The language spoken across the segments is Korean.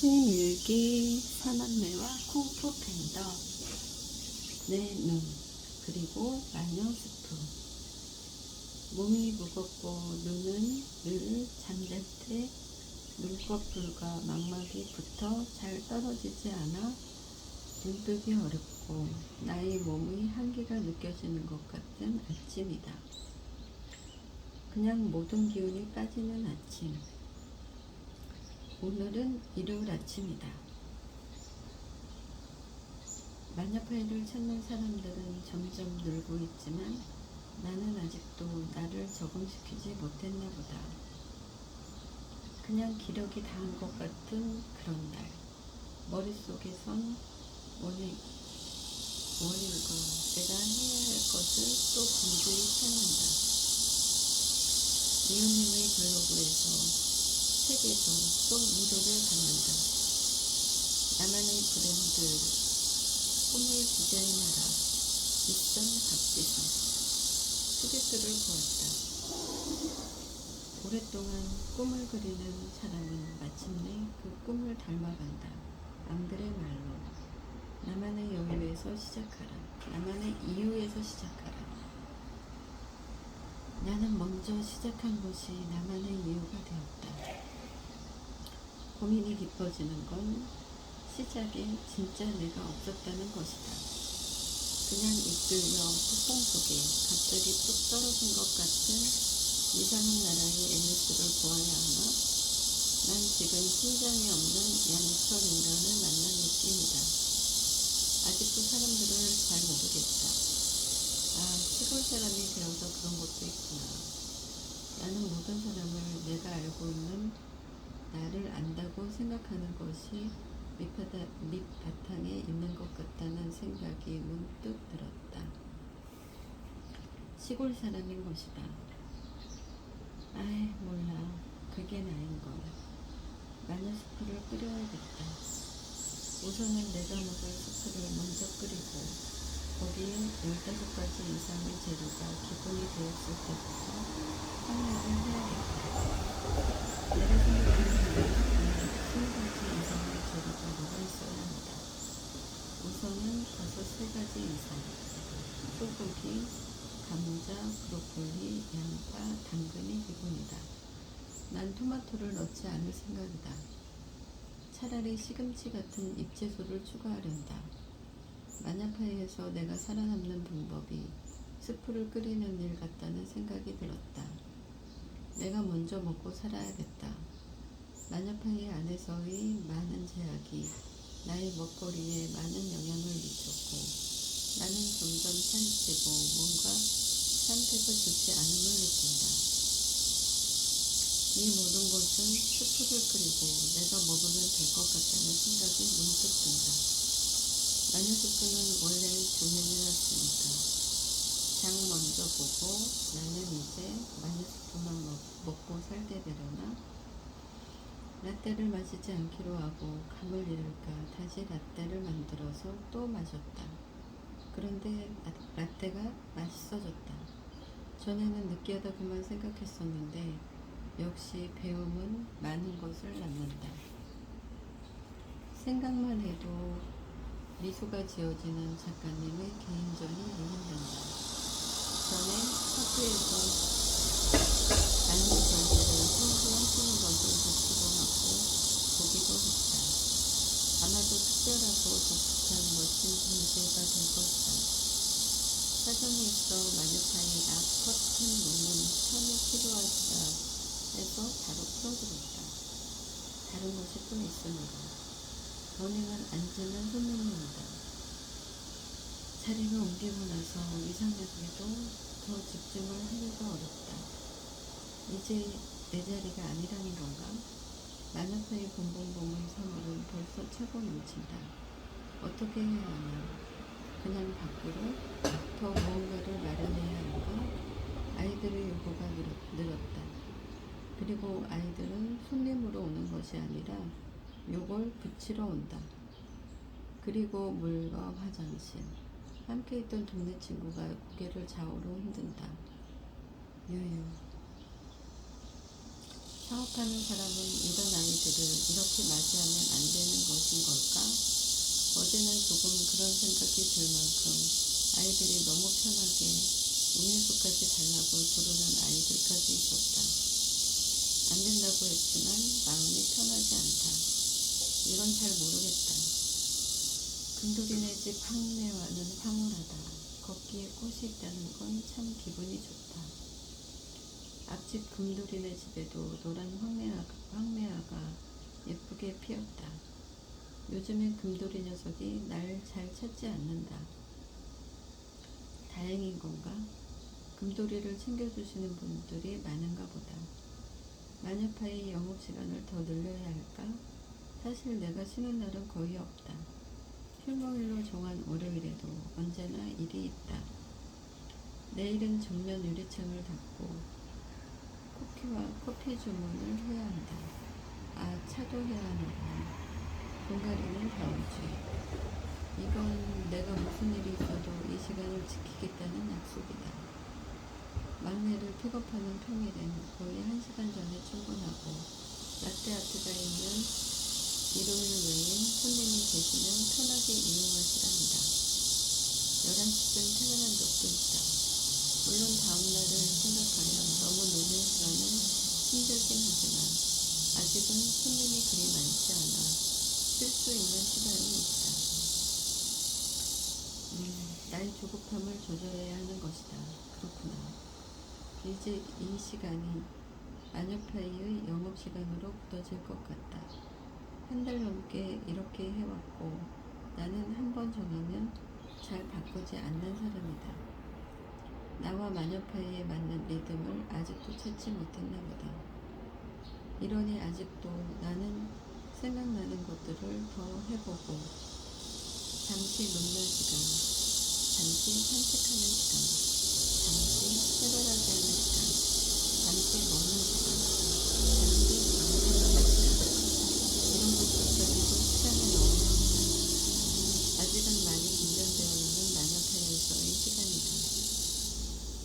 시밀기, 산안매와 쿵푸 팬더, 내 눈, 그리고 마녀 스프. 몸이 무겁고 눈은 늘 잠잘 때 눈꺼풀과 망막이 붙어 잘 떨어지지 않아 눈뜨기 어렵고 나의 몸의 한계가 느껴지는 것 같은 아침이다. 그냥 모든 기운이 빠지는 아침. 오늘은 일요일 아침이다. 마녀파이를 찾는 사람들은 점점 늘고 있지만 나는 아직도 나를 적응시키지 못했나 보다. 그냥 기력이 다한 것 같은 그런 날. 머릿속에선 원일과 내가 해야 할 것을 또 분주히 찾는다. 리오님의 블로그에서 책에서 또 위로를 받는다. 나만의 브랜드 꿈을 디자인하라. 미션 박지선. 소개글을 보았다. 오랫동안 꿈을 그리는 사람은 마침내 그 꿈을 닮아간다. 남들의 말로 나만의 여유에서 시작하라. 나만의 이유에서 시작하라. 나는 먼저 시작한 것이 나만의 이유가 되었다. 고민이 깊어지는 건 시작에 진짜 내가 없었다는 것이다. 그냥 이끌려 폭풍 속에 갑자기 뚝 떨어진 것 같은 이상한 나라의 앨리스를 보아야 하나? 난 지금 심장이 없는 양철 인간을 만난 느낌이다. 아직도 사람들을 잘 모르겠다. 시골 사람이 되어서 그런 것도 있구나. 나는 모든 사람을 내가 알고 있는 나를 안다고 생각하는 것이 밑바탕에 있는 것 같다는 생각이 문득 들었다. 시골 사람인 것이다. 몰라. 그게 나인걸. 마녀 스프를 끓여야겠다. 우선은 내가 먹을 스프를 먼저 끓이고 거기에 15가지 이상의 재료가 기본이 되었을 때부터 확인을 해야겠다. 내가 생각하는 20가지 이상의 재료가 뭐가 있어야 한다. 우선은 버섯 3가지 이상, 소고기, 감자, 브로콜리, 양파, 당근이 기본이다. 난 토마토를 넣지 않을 생각이다. 차라리 시금치 같은 잎채소를 추가하련다. 마녀파이에서 내가 살아남는 방법이 스프를 끓이는 일 같다는 생각이 들었다. 내가 먼저 먹고 살아야겠다. 마녀파이 안에서의 많은 제약이 나의 먹거리에 많은 영향을 미쳤고 나는 점점 살이 찌고 뭔가 상태가 좋지 않음을 느낀다. 이 모든 것은 스프를 끓이고 내가 먹으면 될 것 같다는 생각이 문득 든다. 마녀 스프는 원래 주문해놨으니까 장 먼저 보고 나는 이제 마녀 스프만 먹고 살게 되려나? 라떼를 마시지 않기로 하고 감을 잃을까 다시 라떼를 만들어서 또 마셨다. 그런데 라떼가 맛있어졌다. 전에는 느끼하다고만 생각했었는데 역시 배움은 많은 것을 낳는다. 생각만 해도 미소가 지어지는 작가님의 개인전이 의문된다. 전에 학교에서 나는 별들을 손수영 쓰는 것을 듣기도 하고 보기도 했다. 아마도 특별하고 독특한 멋진 존재가 될 것이다. 사정이 있어 마녀파이 앞 커튼 놓는 천이 필요하시다 해서 바로 풀어드렸다. 다른 것이 또 있습니다. 너네는 앉으면 손님입니다. 자리를 옮기고 나서 이상하게도 더 집중을 하기가 어렵다. 이제 내 자리가 아니라는 건가? 마녀파이 본봉봉의 선물은 벌써 차고 넘친다. 어떻게 해야 하나? 그냥 밖으로 더 무언가를 마련해야 할까? 아이들의 요구가 늘었다. 그리고 아이들은 손님으로 오는 것이 아니라 요걸 붙이러 온다. 그리고 물과 화장실. 함께 있던 동네 친구가 고개를 좌우로 흔든다. 유유. 사업하는 사람은 이런 아이들을 이렇게 맞이하면 안 되는 것인 걸까? 어제는 조금 그런 생각이 들 만큼 아이들이 너무 편하게 음료수까지 달라고 부르는 아이들까지 있었다. 안 된다고 했지만 마음이 편하지 않다. 이건 잘 모르겠다. 금돌이네 집 황매화는 황홀하다. 걷기에 꽃이 있다는 건 참 기분이 좋다. 앞집 금돌이네 집에도 노란 황매화가 예쁘게 피었다. 요즘엔 금돌이 녀석이 날 잘 찾지 않는다. 다행인 건가? 금돌이를 챙겨주시는 분들이 많은가 보다. 마녀파이 영업시간을 더 늘려야 할까? 사실 내가 쉬는 날은 거의 없다. 휴무일로 정한 월요일에도 언제나 일이 있다. 내일은 정면 유리창을 닫고 커피 주문을 해야 한다. 아, 차도 해야 하는구나. 공가리는 다음 주에. 이건 내가 무슨 일이 있어도 이 시간을 지키겠다는 약속이다. 막내를 픽업하는 평일엔 거의 1시간 전에 출근하고 라떼아트가 있는 일요일 외엔 손님이 계시면 편하게 이용하시라 한다. 11시쯤 퇴근한 적도 있다. 물론 다음날을 생각하면 너무 늦은 시간은 힘들긴 하지만 아직은 손님이 그리 많지 않아 쉴 수 있는 시간이 있다. 나의 조급함을 조절해야 하는 것이다. 그렇구나. 이제 이 시간이 마녀파이의 영업시간으로 굳어질 것 같다. 한 달 넘게 이렇게 해왔고 나는 한 번 정하면 잘 바꾸지 않는 사람이다. 나와 마녀파이에 맞는 리듬을 아직도 찾지 못했나 보다. 이러니 아직도 나는 생각나는 것들을 더 해보고 잠시 눕는 시간, 잠시 산책하는 시간, 잠시 해바라기 하는 시간, 잠시 먹는 시간, 잠시 명상하는 시간, 이런 것들까지도 시간에 넣어야 한다. 아직은 많이 긴장되어 있는 마녀파이에서의 시간이다.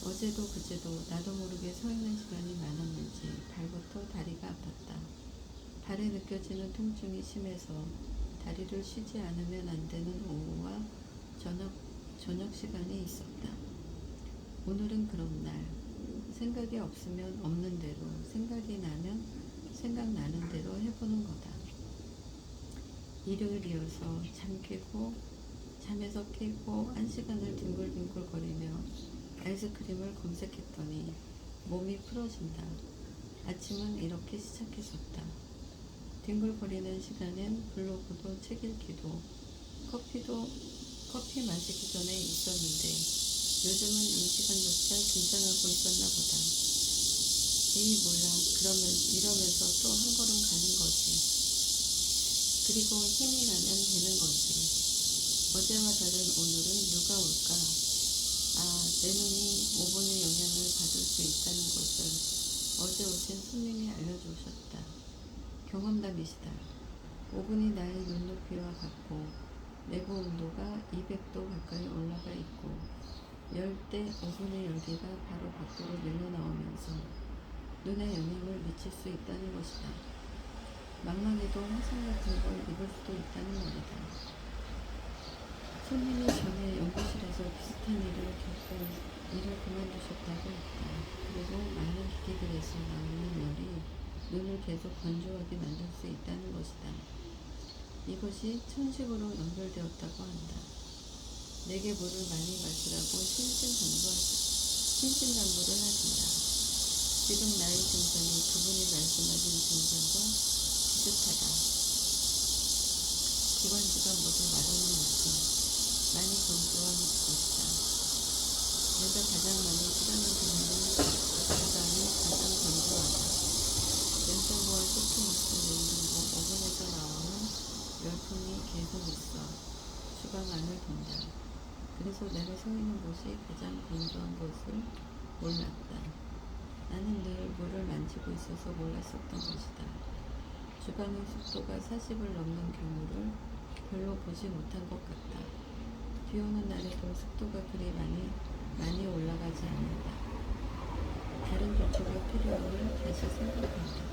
어제도 그제도 나도 모르게 서 있는 시간이 많았는지 발부터 다리가 아팠다. 발에 느껴지는 통증이 심해서 다리를 쉬지 않으면 안 되는 오후와 저녁 시간이 있었다. 오늘은 그런 날. 생각이 없으면 없는 대로, 생각이 나면 생각나는 대로 해보는 거다. 일요일이어서 잠에서 깨고 1시간을 뒹굴뒹굴거리며 아이스크림을 검색했더니 몸이 풀어진다. 아침은 이렇게 시작했었다. 뒹굴거리는 시간엔 블로그도 책 읽기도 커피 마시기 전에 있었는데 요즘은 이 시간조차 긴장하고 있었나 보다. 에이 몰라. 이러면서 또 한 걸음 가는 거지. 그리고 힘이 나면 되는 거지. 어제와 다른 오늘은 누가 올까? 아, 내 눈이 오븐의 영향을 받을 수 있다는 것을 어제 오신 손님이 알려주셨다. 경험담이시다. 오븐이 나의 눈높이와 같고 내부 온도가 200도 가까이 올라가 있고 열 때 오븐의 열기가 바로 밖으로 밀려나오면서 눈에 영향을 미칠 수 있다는 것이다. 망망해도 화상 같은 걸 입을 수도 있다는 말이다. 손님이 전에 연구실에서 비슷한 일을 겪고 일을 그만두셨다고 했다. 그리고 많은 기기들에서 나오는 열이 눈을 계속 건조하게 만들 수 있다는 것이다. 이것이 천식으로 연결되었다고 한다. 내게 물을 많이 마시라고 신신당부를 하신다. 지금 나의 증상이 그분이 말씀하신 증상과 비슷하다. 기관지가 모두 마르는 느낌, 많이 건조한 것이다. 내가 가장 많이 시간을 보내는 공간이 가장 건조하다. 냉장고와 쇼핑박스, 냉장고, 오븐에서 나오는 열풍이 계속 있어 주방 안을 돈다. 그래서 내가 서 있는 곳이 가장 건조한 것을 몰랐다. 나는 늘 물을 만지고 있어서 몰랐었던 것이다. 주방의 습도가 40을 넘는 경우를 별로 보지 못한 것 같다. 비 오는 날에도 습도가 그리 많이 올라가지 않는다. 다른 조처가 필요함을 다시 생각한다.